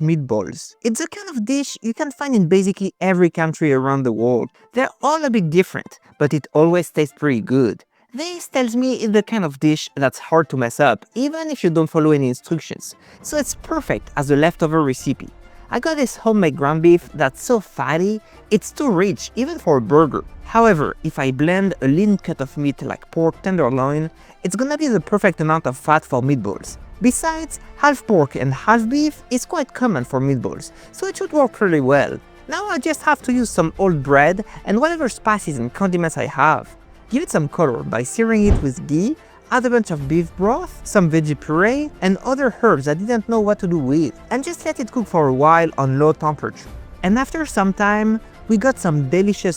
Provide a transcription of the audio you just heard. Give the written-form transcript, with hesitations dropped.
meatballs. It's a kind of dish you can find in basically every country around the world. They're all a bit different, but it always tastes pretty good. This tells me it's the kind of dish that's hard to mess up, even if you don't follow any instructions, so it's perfect as a leftover recipe. I got this homemade ground beef that's so fatty, it's too rich even for a burger. However, if I blend a lean cut of meat like pork tenderloin, it's gonna be the perfect amount of fat for meatballs. Besides, half pork and half beef is quite common for meatballs, so it should work pretty well. Now I just have to use some old bread and whatever spices and condiments I have. Give it some color by searing it with ghee, add a bunch of beef broth, some veggie puree, and other herbs I didn't know what to do with, and just let it cook for a while on low temperature. And after some time, we got some delicious